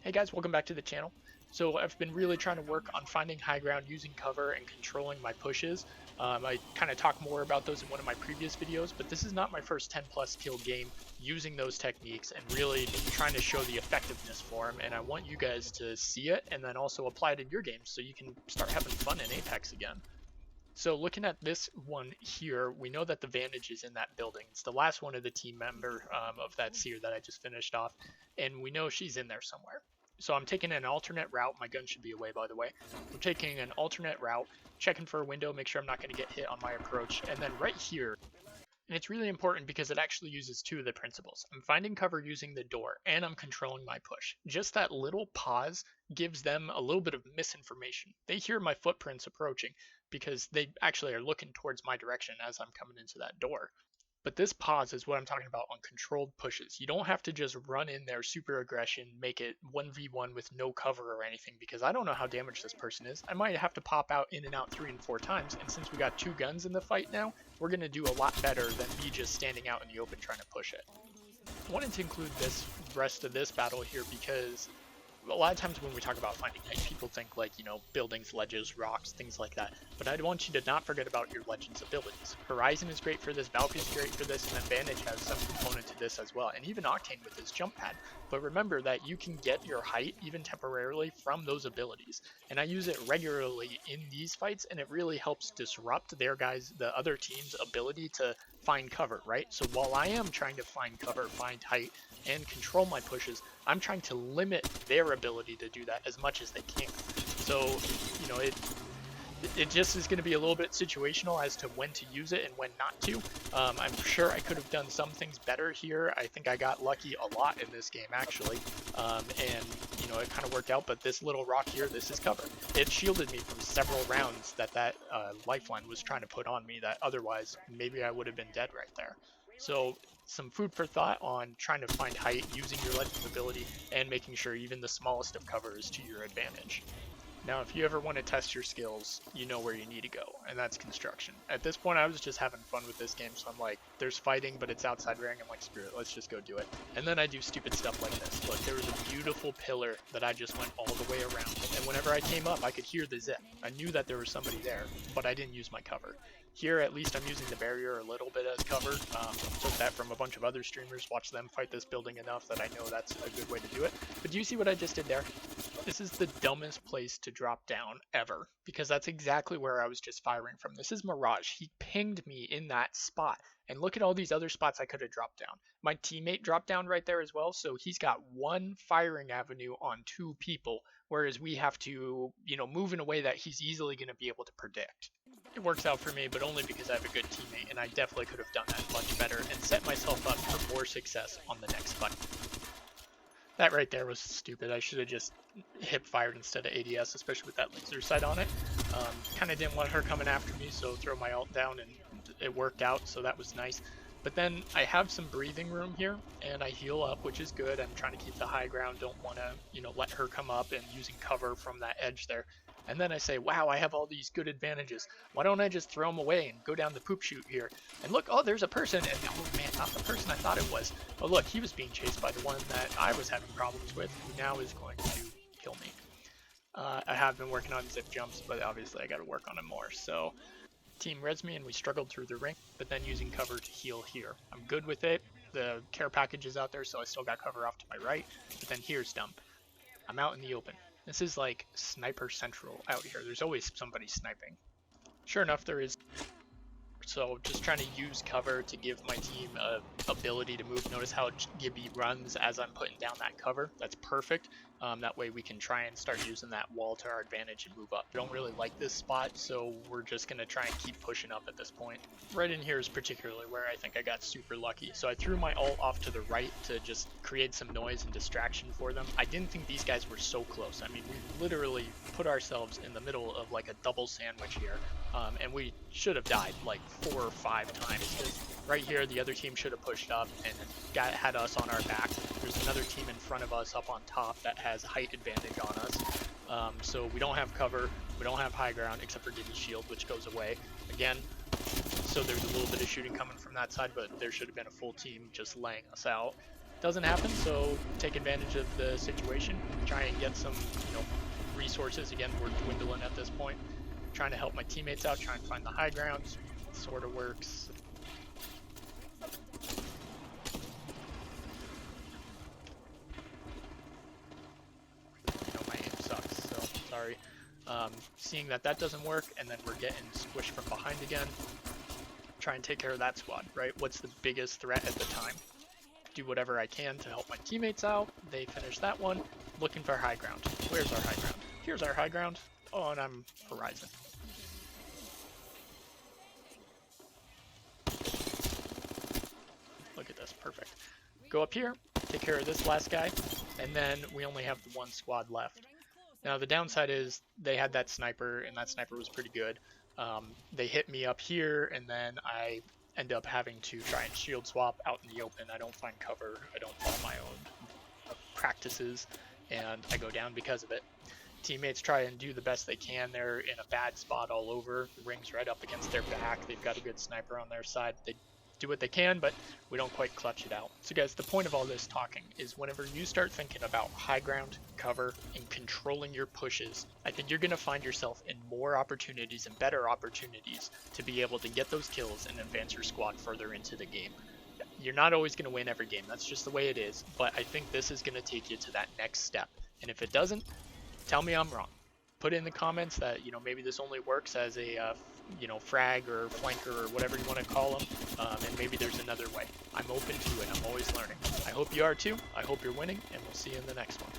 Hey guys, welcome back to the channel. So I've been really trying to work on finding high ground using cover and controlling my pushes. I kind of talked more about those in one of my previous videos, but this is not my first 10 plus kill game using those techniques and really trying to show the effectiveness for them. And I want you guys to see it and then also apply it in your games so you can start having fun in Apex again. So looking at this one here, we know that the Vantage is in that building. It's the last one of the team member of that seer that I just finished off, and we know she's in there somewhere. So I'm taking an alternate route. My gun should be away, by the way. I'm taking an alternate route, checking for a window, make sure I'm not going to get hit on my approach, and then right here, and it's really important because it actually uses two of the principles. I'm finding cover using the door, and I'm controlling my push. Just that little pause gives them a little bit of misinformation. They hear my footprints approaching because they actually are looking towards my direction as I'm coming into that door. But this pause is what I'm talking about on controlled pushes. You don't have to just run in there super aggression, make it 1v1 with no cover or anything, because I don't know how damaged this person is. I might have to pop out in and out 3 and 4 times, and since we got 2 guns in the fight now, we're going to do a lot better than me just standing out in the open trying to push it. I wanted to include this rest of this battle here because a lot of times when we talk about finding height, people think like, buildings, ledges, rocks, things like that. But I want you to not forget about your Legends abilities. Horizon is great for this, Valkyrie is great for this, and then Vantage has some component to this as well. And even Octane with his jump pad. But remember that you can get your height, even temporarily, from those abilities. And I use it regularly in these fights, and it really helps disrupt the other team's ability to find cover, right? So while I am trying to find cover, find height, and control my pushes, I'm trying to limit their ability to do that as much as they can. So, it just is going to be a little bit situational as to when to use it and when not to. I'm sure I could have done some things better here. I think I got lucky a lot in this game, actually. And, it kind of worked out, but this little rock here, this is cover. It shielded me from several rounds that lifeline was trying to put on me that otherwise maybe I would have been dead right there. So some food for thought on trying to find height using your Legends ability and making sure even the smallest of cover is to your advantage. Now, if you ever want to test your skills, you know where you need to go, and that's construction. At this point, I was just having fun with this game, so I'm like, there's fighting, but it's outside ring. I'm like, screw it, let's just go do it. And then I do stupid stuff like this. Look, there was a beautiful pillar that I just went all the way around, and whenever I came up, I could hear the zip. I knew that there was somebody there, but I didn't use my cover. Here, at least I'm using the barrier a little bit as cover. Took that from a bunch of other streamers, watched them fight this building enough that I know that's a good way to do it. But do you see what I just did there? This is the dumbest place to drop down ever, because that's exactly where I was just firing from. This is Mirage. He pinged me in that spot. And look at all these other spots I could have dropped down. My teammate dropped down right there as well, so he's got one firing avenue on 2 people, whereas we have to, move in a way that he's easily going to be able to predict. It works out for me, but only because I have a good teammate, and I definitely could have done that much better and set myself up for more success on the next fight. That right there was stupid. I should have just hip fired instead of ADS, especially with that laser sight on it. Kind of didn't want her coming after me, so throw my ult down, and it worked out, so that was nice. But then I have some breathing room here, and I heal up, which is good. I'm trying to keep the high ground, don't want to, let her come up, and using cover from that edge there. And then I say, wow, I have all these good advantages. Why don't I just throw them away and go down the poop chute here? And look, oh, there's a person, and oh man, not the person I thought it was. Oh look, he was being chased by the one that I was having problems with, who now is going to kill me. I have been working on zip jumps, but obviously I got to work on them more. So team res me and we struggled through the ring, but then using cover to heal here. I'm good with it. The care package is out there, so I still got cover off to my right, but then here's dump. I'm out in the open. This is like sniper central out here. There's always somebody sniping. Sure enough, there is. So just trying to use cover to give my team a ability to move. Notice how Gibby runs as I'm putting down that cover. That's perfect. That way we can try and start using that wall to our advantage and move up. I don't really like this spot, so we're just going to try and keep pushing up at this point. Right in here is particularly where I think I got super lucky. So I threw my ult off to the right to just create some noise and distraction for them. I didn't think these guys were so close. I mean, we literally put ourselves in the middle of like a double sandwich here. And we should have died like 4 or 5 times, because right here the other team should have pushed up and had us on our back. There's another team in front of us up on top that has height advantage on us. So we don't have cover, we don't have high ground except for Gibby's shield, which goes away again. So there's a little bit of shooting coming from that side, but there should have been a full team just laying us out. Doesn't happen, so take advantage of the situation. Try and get some, resources. Again, we're dwindling at this point. Trying to help my teammates out, try and find the high ground. Sort of works. My aim sucks, so sorry. Seeing that doesn't work, and then we're getting squished from behind again. Try and take care of that squad, right? What's the biggest threat at the time? Do whatever I can to help my teammates out. They finish that one. Looking for high ground. Where's our high ground? Here's our high ground. Oh, and I'm Horizon. Look at this, perfect. Go up here, take care of this last guy, and then we only have the one squad left. Now the downside is they had that sniper, and that sniper was pretty good. They hit me up here, and then I end up having to try and shield swap out in the open. I don't find cover, I don't follow my own practices, and I go down because of it. Teammates try and do the best they can. They're in a bad spot all over. The ring's right up against their back. They've got a good sniper on their side. They do what they can, but we don't quite clutch it out. So guys, the point of all this talking is whenever you start thinking about high ground, cover, and controlling your pushes, I think you're going to find yourself in more opportunities and better opportunities to be able to get those kills and advance your squad further into the game. You're not always going to win every game. That's just the way it is. But I think this is going to take you to that next step. And if it doesn't, tell me I'm wrong. Put in the comments that, maybe this only works as a, frag or flanker or whatever you want to call them. And maybe there's another way. I'm open to it. I'm always learning. I hope you are too. I hope you're winning, and we'll see you in the next one.